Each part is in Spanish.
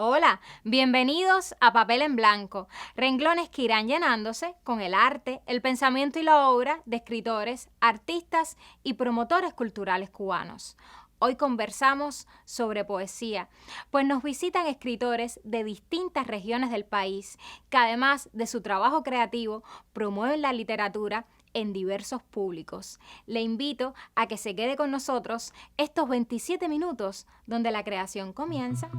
Hola, bienvenidos a Papel en Blanco, renglones que irán llenándose con el arte, el pensamiento y la obra de escritores, artistas y promotores culturales cubanos. Hoy conversamos sobre poesía, pues nos visitan escritores de distintas regiones del país que además de su trabajo creativo promueven la literatura en diversos públicos. Le invito a que se quede con nosotros estos 27 minutos donde la creación comienza.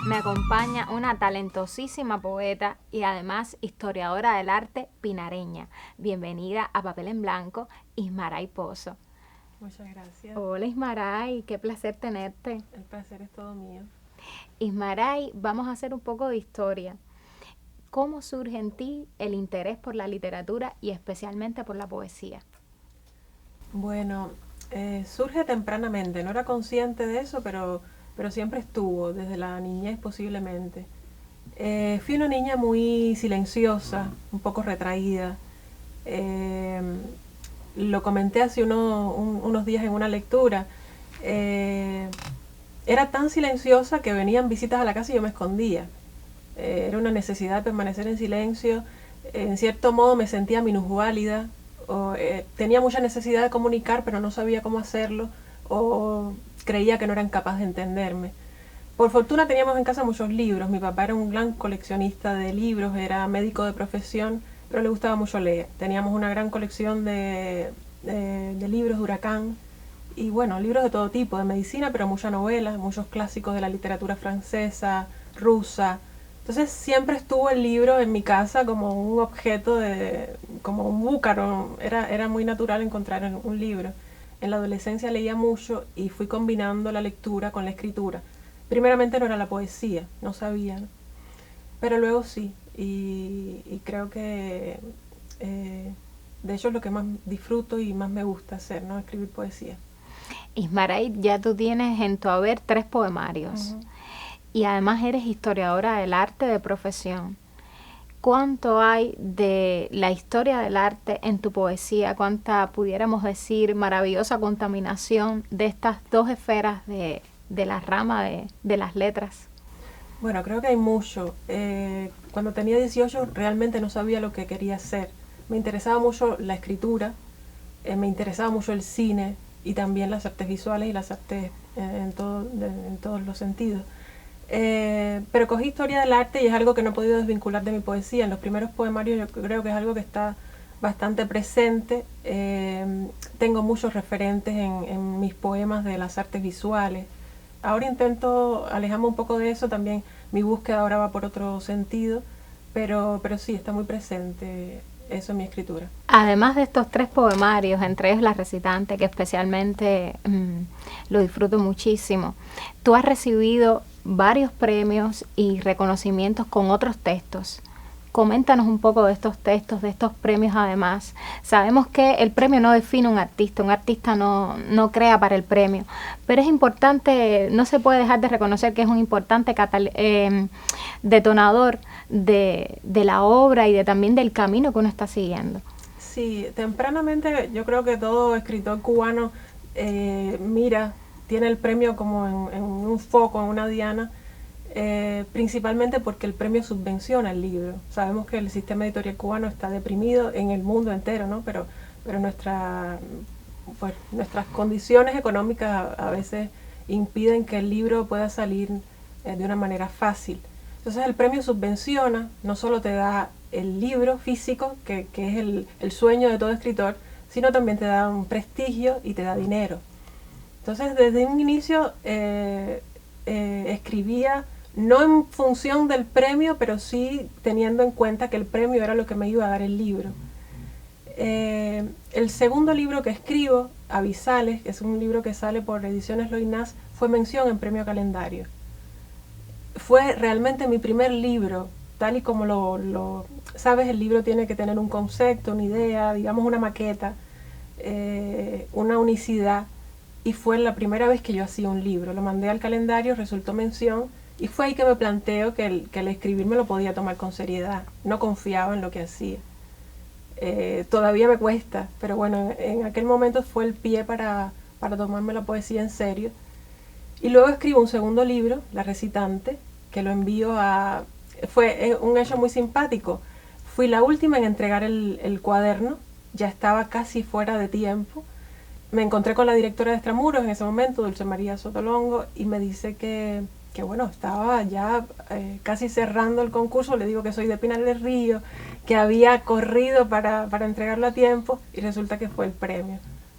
Me acompaña una talentosísima poeta y además historiadora del arte pinareña. Bienvenida a Papel en Blanco, Ismaray Pozo. Muchas gracias. Hola Ismaray, qué placer tenerte. El placer es todo mío. Ismaray, vamos a hacer un poco de historia. ¿Cómo surge en ti el interés por la literatura y especialmente por la poesía? Bueno, surge tempranamente, no era consciente de eso, pero siempre estuvo, desde la niñez posiblemente. Fui una niña muy silenciosa, un poco retraída. Lo comenté hace unos días en una lectura. Era tan silenciosa que venían visitas a la casa y yo me escondía. Era una necesidad de permanecer en silencio. En cierto modo me sentía minusválida. Tenía mucha necesidad de comunicar, pero no sabía cómo hacerlo. O creía que no eran capaces de entenderme. Por fortuna teníamos en casa muchos libros. Mi papá era un gran coleccionista de libros, era médico de profesión, pero le gustaba mucho leer. Teníamos una gran colección de libros de Huracán y bueno, libros de todo tipo, de medicina, pero muchas novelas, muchos clásicos de la literatura francesa, rusa. Entonces siempre estuvo el libro en mi casa como un objeto, como un búcaro. Era muy natural encontrar un libro. En la adolescencia leía mucho y fui combinando la lectura con la escritura. Primeramente no era la poesía, no sabía, ¿no? Pero luego sí, y creo que de hecho es lo que más disfruto y más me gusta hacer, ¿no? Escribir poesía. Ismaray, ya tú tienes en tu haber 3 poemarios y además eres historiadora del arte de profesión. ¿Cuánto hay de la historia del arte en tu poesía? ¿Cuánta, pudiéramos decir, maravillosa contaminación de estas dos esferas de la rama de las letras? Bueno, creo que hay mucho. Cuando tenía 18 realmente no sabía lo que quería hacer. Me interesaba mucho la escritura, me interesaba mucho el cine y también las artes visuales y las artes en todos los sentidos. Pero cogí historia del arte y es algo que no he podido desvincular de mi poesía. En los primeros poemarios yo creo que es algo que está bastante presente. Tengo muchos referentes en mis poemas de las artes visuales. Ahora intento alejarme un poco de eso, también mi búsqueda ahora va por otro sentido, pero sí, está muy presente eso en mi escritura. Además de estos 3 poemarios, entre ellos La Recitante, que especialmente lo disfruto muchísimo, tú has recibido varios premios y reconocimientos con otros textos. Coméntanos un poco de estos textos, de estos premios además. Sabemos que el premio no define un artista no crea para el premio, pero es importante, no se puede dejar de reconocer que es un importante detonador de la obra y también del camino que uno está siguiendo. Sí, tempranamente yo creo que todo escritor cubano tiene el premio como en un foco, en una diana. principalmente porque el premio subvenciona el libro. Sabemos que el sistema editorial cubano está deprimido en el mundo entero, ¿no? Pero nuestras condiciones económicas a veces impiden que el libro pueda salir de una manera fácil. Entonces el premio subvenciona, no solo te da el libro físico, que es el sueño de todo escritor, sino también te da un prestigio y te da dinero. Entonces desde un inicio escribía no en función del premio, pero sí teniendo en cuenta que el premio era lo que me iba a dar el libro. El segundo libro que escribo, Avisales, que es un libro que sale por Ediciones Loinás, fue mención en Premio Calendario. Fue realmente mi primer libro, tal y como lo sabes, el libro tiene que tener un concepto, una idea, digamos una maqueta, una unicidad, y fue la primera vez que yo hacía un libro. Lo mandé al calendario, resultó mención, y fue ahí que me planteo que el escribir me lo podía tomar con seriedad. No confiaba en lo que hacía. Todavía me cuesta, pero bueno, en aquel momento fue el pie para tomarme la poesía en serio. Y luego escribo un segundo libro, La Recitante, que lo envío a... Fue un hecho muy simpático. Fui la última en entregar el cuaderno, ya estaba casi fuera de tiempo. Me encontré con la directora de Extramuros en ese momento, Dulce María Sotolongo, y me dice que bueno, estaba ya casi cerrando el concurso. Le digo que soy de Pinar del Río, que había corrido para entregarlo a tiempo, y resulta que fue el premio.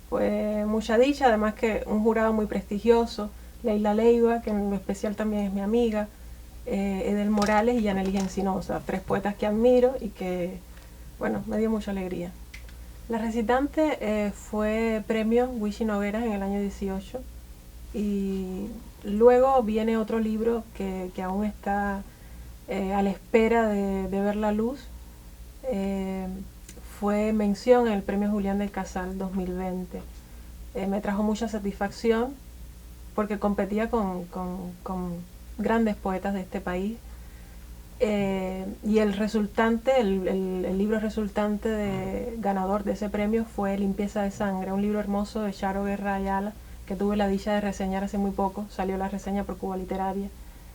Fue mucha dicha, además que un jurado muy prestigioso, Leila Leiva, que en lo especial también es mi amiga, Edel Morales y Yaneli Encinosa, 3 poetas que admiro y que, bueno, me dio mucha alegría. La Recitante fue premio Wishi Nogueras en el año 18, y luego viene otro libro que aún está a la espera de ver la luz. Fue mención en el premio Julián del Casal 2020. Me trajo mucha satisfacción porque competía con grandes poetas de este país. Y el resultante, el libro resultante ganador de ese premio fue Limpieza de Sangre, un libro hermoso de Charo Guerra Ayala, que tuve la dicha de reseñar hace muy poco. Salió la reseña por Cuba Literaria,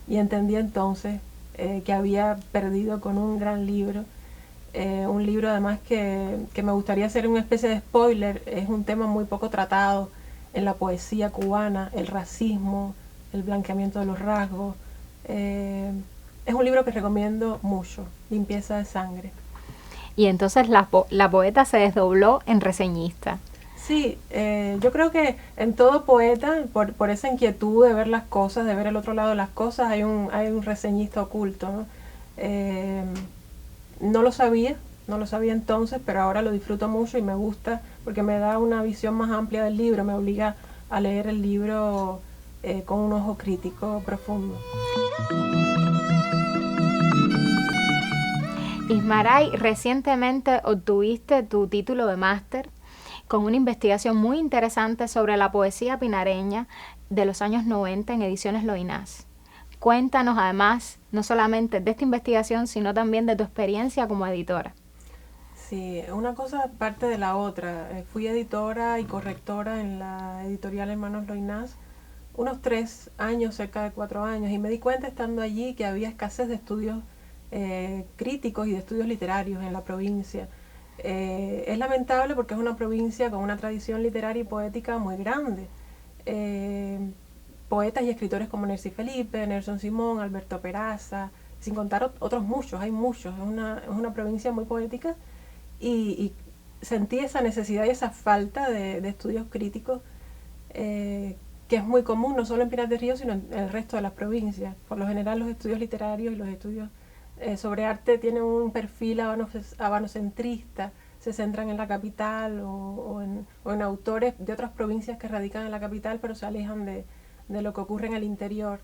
y entendí entonces que había perdido con un gran libro. Un libro además que me gustaría hacer una especie de spoiler. Es un tema muy poco tratado en la poesía cubana, el racismo, el blanqueamiento de los rasgos. Es un libro que recomiendo mucho, Limpieza de Sangre. Y entonces la poeta se desdobló en reseñista. Sí, yo creo que en todo poeta, por esa inquietud de ver las cosas, de ver el otro lado de las cosas, hay un reseñista oculto, ¿no? No lo sabía entonces, pero ahora lo disfruto mucho y me gusta porque me da una visión más amplia del libro, me obliga a leer el libro con un ojo crítico profundo. Ismaray, recientemente obtuviste tu título de máster con una investigación muy interesante sobre la poesía pinareña de los años 90 en Ediciones Loinás. Cuéntanos además, no solamente de esta investigación, sino también de tu experiencia como editora. Sí, una cosa parte de la otra. Fui editora y correctora en la editorial Hermanos Loinás unos 3 años, cerca de 4 años, y me di cuenta estando allí que había escasez de estudios críticos y de estudios literarios en la provincia. Es lamentable porque es una provincia con una tradición literaria y poética muy grande. Poetas y escritores como Nercy Felipe, Nelson Simón, Alberto Peraza, sin contar otros muchos, hay muchos. Es una provincia muy poética, y sentí esa necesidad y esa falta de estudios críticos que es muy común no solo en Pinar del Río, sino en el resto de las provincias. Por lo general los estudios literarios y los estudios sobre arte tienen un perfil habanocentrista, se centran en la capital o en autores de otras provincias que radican en la capital, pero se alejan de lo que ocurre en el interior,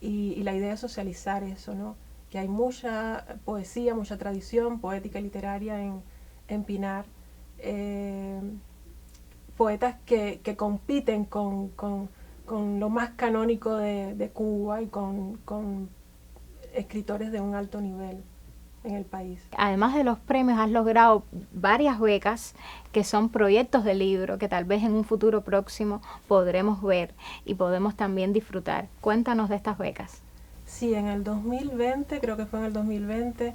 y la idea es socializar eso, ¿no? Que hay mucha poesía, mucha tradición poética y literaria en Pinar, poetas que compiten con lo más canónico de Cuba y con escritores de un alto nivel en el país. Además de los premios, has logrado varias becas que son proyectos de libro que tal vez en un futuro próximo podremos ver y podemos también disfrutar. Cuéntanos de estas becas. Sí, en el 2020, creo que fue en el 2020,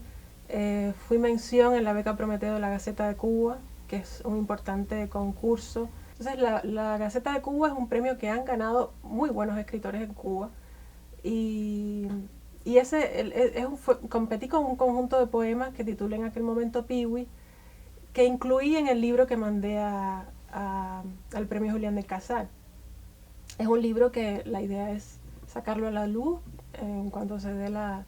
fui mención en la beca Prometeo de la Gaceta de Cuba, que es un importante concurso. Entonces la Gaceta de Cuba es un premio que han ganado muy buenos escritores en Cuba. Y, competí con un conjunto de poemas que titulé en aquel momento Piwi, que incluí en el libro que mandé al premio Julián del Casal. Es un libro que la idea es sacarlo a la luz en cuanto se dé la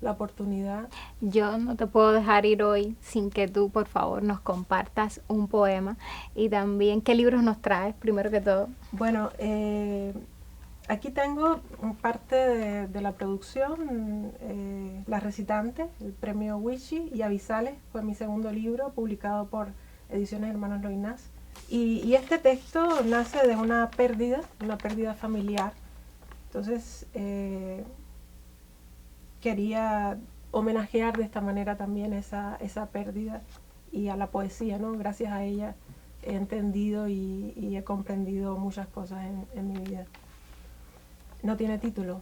oportunidad. Yo no te puedo dejar ir hoy sin que tú, por favor, nos compartas un poema y también qué libros nos traes, primero que todo. Bueno, aquí tengo parte de la producción, La Recitante, el premio Wichi y Avisales, fue mi segundo libro publicado por Ediciones Hermanos Loinás. Y este texto nace de una pérdida familiar. Entonces quería homenajear de esta manera también esa pérdida y a la poesía, ¿no? Gracias a ella he entendido y he comprendido muchas cosas en mi vida. No tiene título.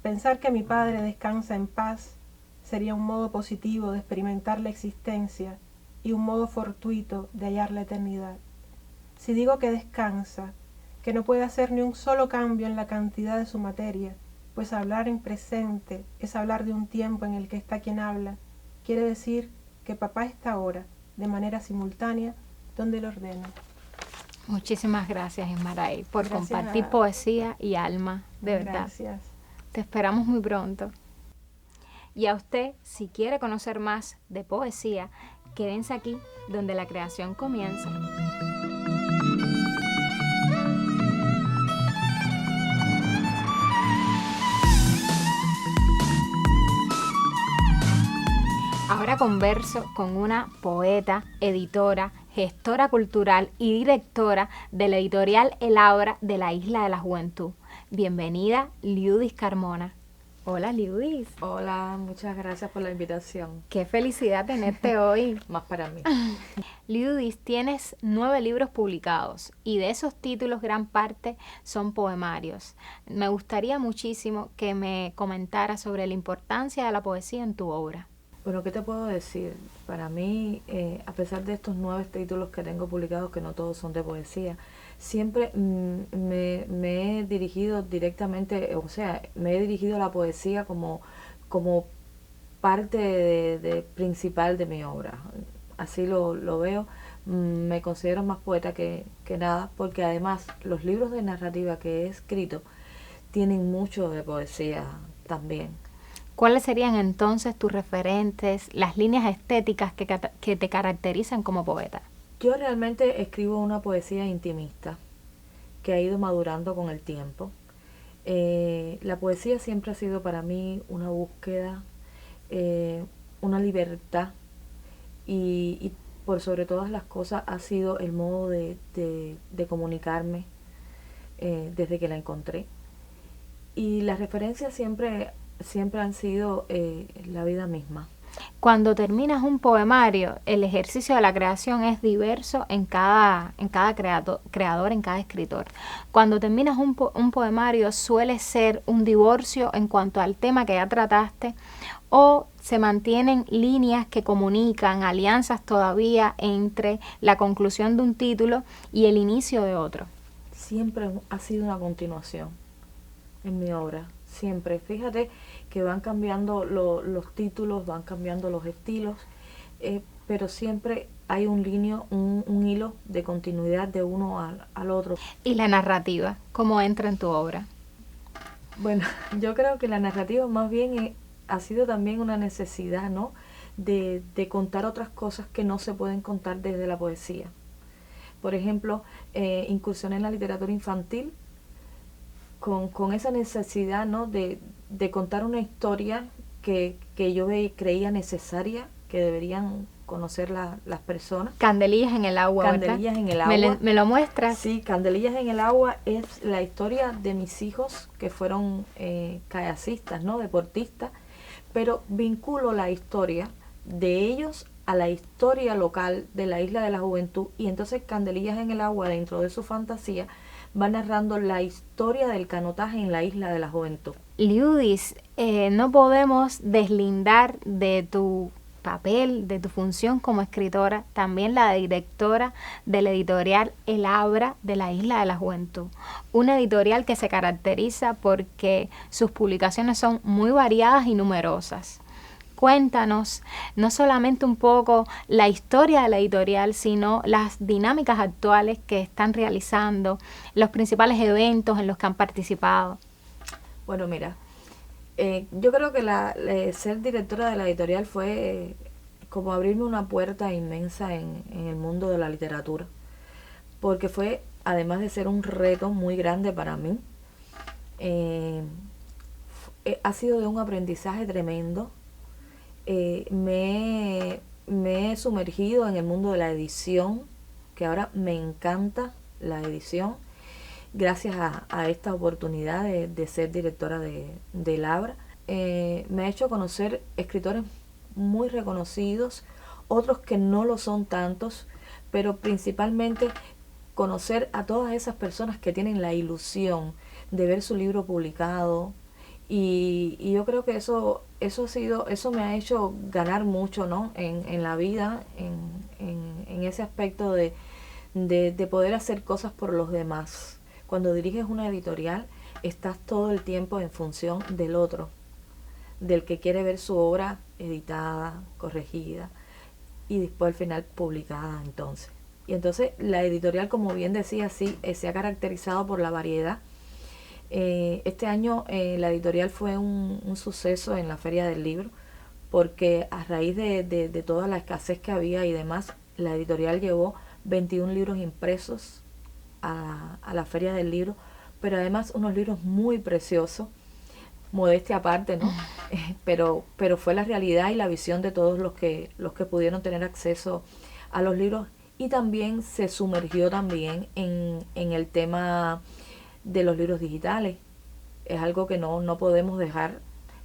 Pensar que mi padre descansa en paz sería un modo positivo de experimentar la existencia y un modo fortuito de hallar la eternidad. Si digo que descansa, que no puede hacer ni un solo cambio en la cantidad de su materia, pues hablar en presente es hablar de un tiempo en el que está quien habla, quiere decir que papá está ahora, de manera simultánea, donde lo ordena. Muchísimas gracias, Ismaray, por compartir poesía y alma, de verdad. Gracias. Te esperamos muy pronto. Y a usted, si quiere conocer más de poesía, quédense aquí, donde la creación comienza. Ahora converso con una poeta, editora, gestora cultural y directora de la editorial El Ágora de la Isla de la Juventud. Bienvenida, Liudis Carmona. Hola, Liudis. Hola, muchas gracias por la invitación. Qué felicidad tenerte hoy. Más para mí. Liudis, tienes 9 libros publicados y de esos títulos gran parte son poemarios. Me gustaría muchísimo que me comentaras sobre la importancia de la poesía en tu obra. Bueno, ¿qué te puedo decir? Para mí, a pesar de estos 9 títulos que tengo publicados, que no todos son de poesía, siempre me he dirigido directamente, o sea, me he dirigido a la poesía como parte principal de mi obra. Así lo veo. Me considero más poeta que nada, porque además los libros de narrativa que he escrito tienen mucho de poesía también. ¿Cuáles serían entonces tus referentes, las líneas estéticas que te caracterizan como poeta? Yo realmente escribo una poesía intimista que ha ido madurando con el tiempo. La poesía siempre ha sido para mí una búsqueda, una libertad y por sobre todas las cosas ha sido el modo de comunicarme desde que la encontré. Y las referencias siempre han sido la vida misma. Cuando terminas un poemario, el ejercicio de la creación es diverso en cada creador, en cada escritor. Cuando terminas un poemario suele ser un divorcio en cuanto al tema que ya trataste, o se mantienen líneas que comunican, alianzas todavía entre la conclusión de un título y el inicio de otro. Siempre ha sido una continuación en mi obra. Siempre, fíjate que van cambiando los títulos, van cambiando los estilos, pero siempre hay un hilo de continuidad de uno al otro. ¿Y la narrativa? ¿Cómo entra en tu obra? Bueno, yo creo que la narrativa más bien ha sido también una necesidad, ¿no? De contar otras cosas que no se pueden contar desde la poesía. Por ejemplo, incursioné en la literatura infantil, con esa necesidad, ¿no? de contar una historia que yo creía necesaria, que deberían conocer las personas. Candelillas en el agua, Candelillas ¿verdad? en el agua. ¿Me lo muestras? Sí, Candelillas en el agua es la historia de mis hijos que fueron kayacistas, ¿no? Deportistas, pero vinculo la historia de ellos a la historia local de la Isla de la Juventud, y entonces Candelillas en el agua, dentro de su fantasía, va narrando la historia del canotaje en la isla de la Juventud. Liudis, no podemos deslindar de tu papel, de tu función como escritora, también la directora de la editorial El Abra de la Isla de la Juventud. Una editorial que se caracteriza porque sus publicaciones son muy variadas y numerosas. Cuéntanos no solamente un poco la historia de la editorial, sino las dinámicas actuales que están realizando, los principales eventos en los que han participado. Bueno, mira, yo creo que ser directora de la editorial fue como abrirme una puerta inmensa en el mundo de la literatura, porque fue, además de ser un reto muy grande para mí, ha sido de un aprendizaje tremendo. Me he sumergido en el mundo de la edición, que ahora me encanta la edición, gracias a esta oportunidad de ser directora de Labra. Me ha hecho conocer escritores muy reconocidos, otros que no lo son tantos, pero principalmente conocer a todas esas personas que tienen la ilusión de ver su libro publicado. Y yo creo que eso me ha hecho ganar mucho, ¿no? En la vida, en ese aspecto de poder hacer cosas por los demás. Cuando diriges una editorial, estás todo el tiempo en función del otro, del que quiere ver su obra editada, corregida y después al final publicada entonces. Y entonces la editorial, como bien decía, sí, se ha caracterizado por la variedad. Este año la editorial fue un suceso en la Feria del Libro, porque a raíz de toda la escasez que había y demás, la editorial llevó 21 libros impresos a la Feria del Libro, pero además unos libros muy preciosos, modestia aparte, ¿no? Pero fue la realidad y la visión de todos los que pudieron tener acceso a los libros, y también se sumergió también en el tema de los libros digitales. Es algo que no podemos dejar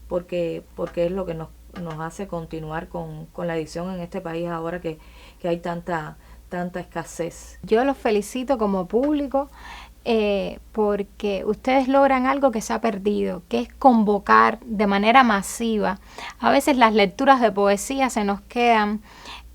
porque es lo que nos hace continuar con la edición en este país ahora que hay tanta escasez. Yo los felicito como público porque ustedes logran algo que se ha perdido, que es convocar de manera masiva. A veces las lecturas de poesía se nos quedan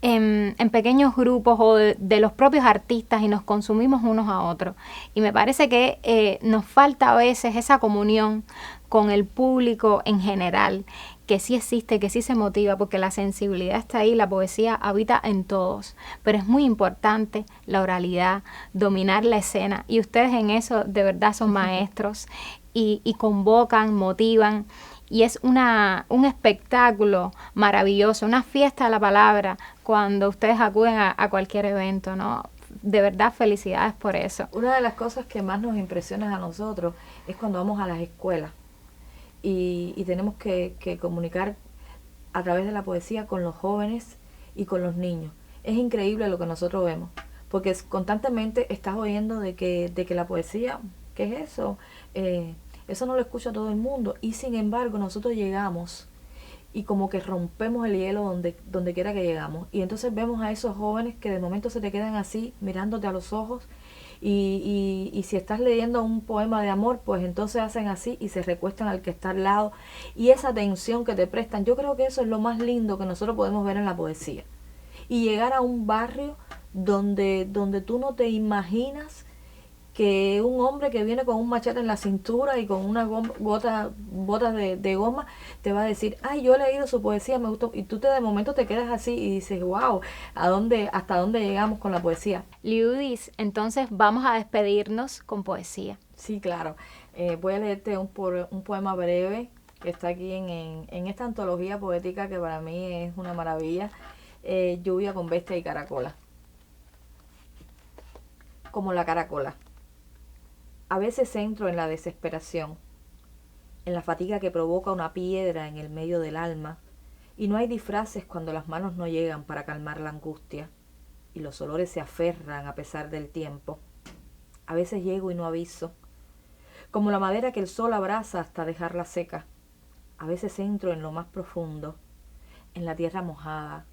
en pequeños grupos o de los propios artistas y nos consumimos unos a otros. Y me parece que nos falta a veces esa comunión con el público en general, que sí existe, que sí se motiva, porque la sensibilidad está ahí, la poesía habita en todos, pero es muy importante la oralidad, dominar la escena, y ustedes en eso de verdad son maestros y convocan, motivan, y es un espectáculo maravilloso, una fiesta de la palabra cuando ustedes acuden a cualquier evento, ¿no? De verdad, felicidades por eso. Una de las cosas que más nos impresiona a nosotros es cuando vamos a las escuelas y tenemos que comunicar a través de la poesía con los jóvenes y con los niños. Es increíble lo que nosotros vemos, porque constantemente estás oyendo de que la poesía, ¿qué es eso? Eso no lo escucha todo el mundo, y sin embargo nosotros llegamos y como que rompemos el hielo donde quiera que llegamos, y entonces vemos a esos jóvenes que de momento se te quedan así mirándote a los ojos, y si estás leyendo un poema de amor, pues entonces hacen así y se recuestan al que está al lado, y esa atención que te prestan, yo creo que eso es lo más lindo que nosotros podemos ver en la poesía, y llegar a un barrio donde tú no te imaginas que un hombre que viene con un machete en la cintura y con unas botas de goma te va a decir, ay, yo he leído su poesía, me gustó, y tú de momento te quedas así y dices, wow, ¿hasta dónde llegamos con la poesía? Liudis, entonces vamos a despedirnos con poesía. Sí, claro. Voy a leerte un poema breve que está aquí en esta antología poética que para mí es una maravilla, Lluvia con bestia y caracola. Como la caracola. A veces entro en la desesperación, en la fatiga que provoca una piedra en el medio del alma, y no hay disfraces cuando las manos no llegan para calmar la angustia, y los olores se aferran a pesar del tiempo. A veces llego y no aviso, como la madera que el sol abraza hasta dejarla seca. A veces entro en lo más profundo, en la tierra mojada,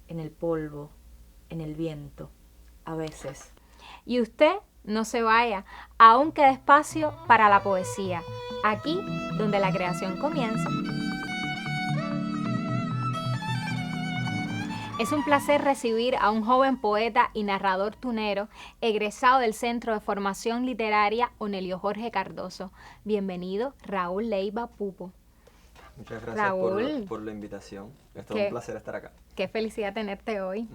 en el polvo, en el viento. A veces. Y usted No se vaya, aún queda espacio para la poesía, aquí donde la creación comienza. Es un placer recibir a un joven poeta y narrador tunero, egresado del Centro de Formación Literaria Onelio Jorge Cardoso. Bienvenido, Raúl Leiva Pupo. Muchas gracias Raúl, por la invitación. Es todo un placer estar acá. Qué felicidad tenerte hoy.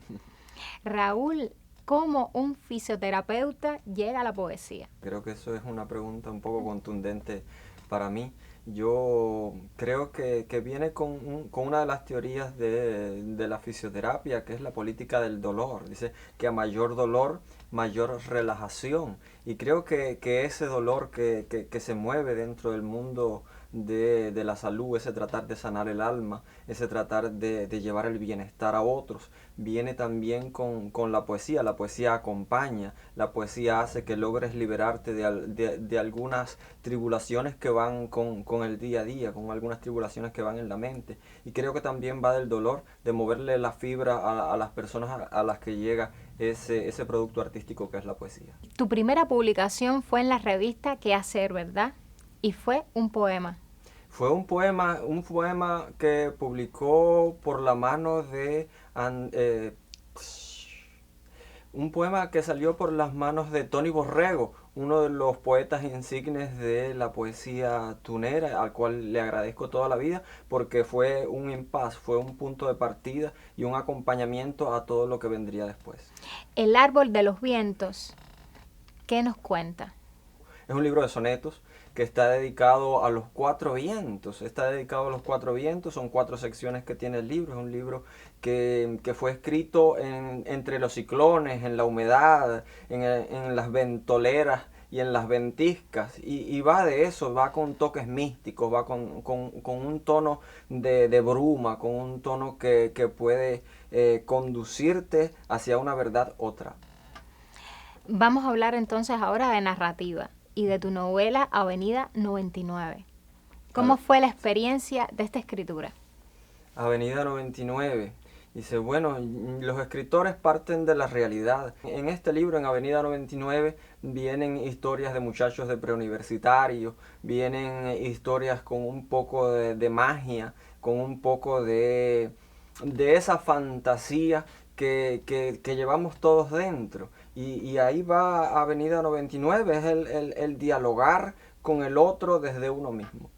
Raúl, ¿cómo un fisioterapeuta llega a la poesía? Creo que eso es una pregunta un poco contundente para mí. Yo creo que viene con una de las teorías de la fisioterapia, que es la política del dolor. Dice que a mayor dolor, mayor relajación. Y creo que ese dolor que se mueve dentro del mundo de la salud, ese tratar de sanar el alma, ese tratar de llevar el bienestar a otros, viene también con la poesía. La poesía acompaña, la poesía hace que logres liberarte de algunas tribulaciones que van con el día a día, con algunas tribulaciones que van en la mente. Y creo que también va del dolor, de moverle la fibra a las personas a las que llega ese producto artístico que es la poesía. Tu primera publicación fue en la revista ¿Qué hacer?, ¿verdad? Y fue un poema. Fue un poema que publicó por la mano de... un poema que salió por las manos de Tony Borrego, uno de los poetas insignes de la poesía tunera, al cual le agradezco toda la vida, porque fue un impas, fue un punto de partida y un acompañamiento a todo lo que vendría después. El árbol de los vientos, ¿qué nos cuenta? Es un libro de sonetos que está dedicado a los 4 vientos. Está dedicado a los 4 vientos, son 4 secciones que tiene el libro. Es un libro que fue escrito entre los ciclones, en la humedad, en las ventoleras y en las ventiscas. Y va de eso, va con toques místicos, va con un tono de bruma, con un tono que puede conducirte hacia una verdad otra. Vamos a hablar entonces ahora de narrativa y de tu novela Avenida 99. ¿Cómo fue la experiencia de esta escritura? Avenida 99. Dice, bueno, los escritores parten de la realidad. En este libro, en Avenida 99, vienen historias de muchachos de preuniversitarios, vienen historias con un poco de magia, con un poco de esa fantasía que llevamos todos dentro. Y ahí va Avenida 99, es el dialogar con el otro desde uno mismo.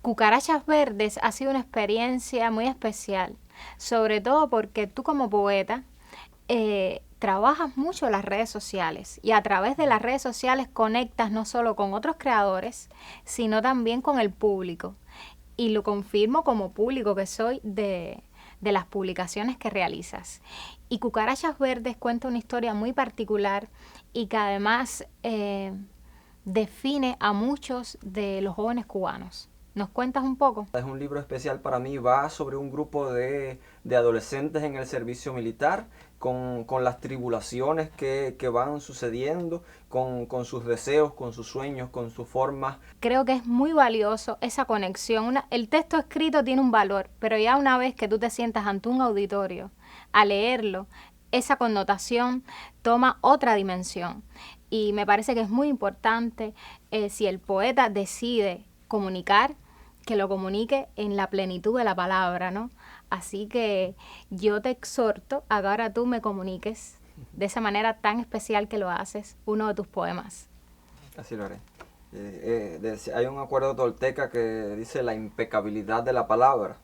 Cucarachas Verdes ha sido una experiencia muy especial, sobre todo porque tú como poeta trabajas mucho las redes sociales y a través de las redes sociales conectas no solo con otros creadores, sino también con el público. Y lo confirmo como público que soy de las publicaciones que realizas. Y Cucarachas Verdes cuenta una historia muy particular y que además define a muchos de los jóvenes cubanos. ¿Nos cuentas un poco? Es un libro especial para mí, va sobre un grupo de adolescentes en el servicio militar, con las tribulaciones que van sucediendo, con sus deseos, con sus sueños, con sus formas. Creo que es muy valioso esa conexión. El texto escrito tiene un valor, pero ya una vez que tú te sientas ante un auditorio a leerlo, esa connotación toma otra dimensión. Y me parece que es muy importante si el poeta decide comunicar, que lo comunique en la plenitud de la palabra, ¿no? Así que yo te exhorto a que ahora tú me comuniques de esa manera tan especial que lo haces, uno de tus poemas. Así lo haré. Hay un acuerdo tolteca que dice la impecabilidad de la palabra.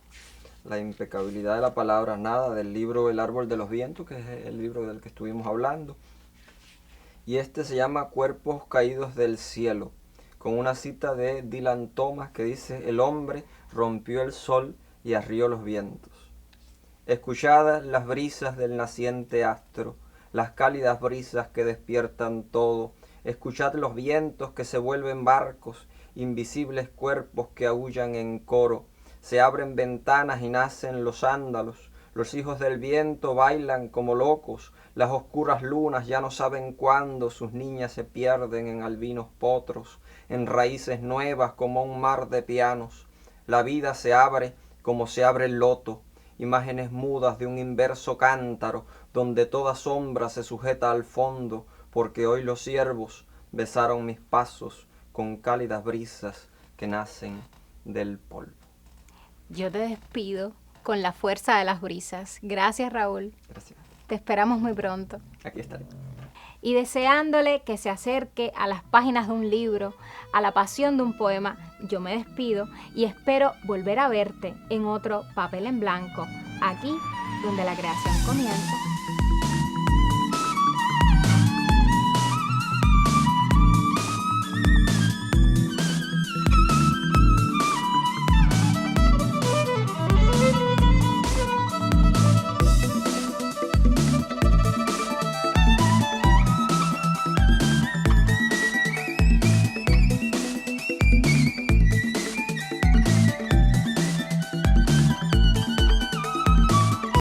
La impecabilidad de la palabra, nada, del libro El árbol de los vientos, que es el libro del que estuvimos hablando. Y este se llama Cuerpos caídos del cielo, con una cita de Dylan Thomas que dice: el hombre rompió el sol y arrió los vientos. Escuchadas las brisas del naciente astro, las cálidas brisas que despiertan todo, escuchad los vientos que se vuelven barcos, invisibles cuerpos que aúllan en coro, se abren ventanas y nacen los sándalos, los hijos del viento bailan como locos, las oscuras lunas ya no saben cuándo sus niñas se pierden en albinos potros, en raíces nuevas como un mar de pianos. La vida se abre como se abre el loto, imágenes mudas de un inverso cántaro, donde toda sombra se sujeta al fondo, porque hoy los ciervos besaron mis pasos con cálidas brisas que nacen del polvo. Yo te despido con la fuerza de las brisas. Gracias, Raúl. Gracias. Te esperamos muy pronto. Aquí estaré. Y deseándole que se acerque a las páginas de un libro, a la pasión de un poema, yo me despido y espero volver a verte en otro Papel en Blanco, aquí donde la creación comienza.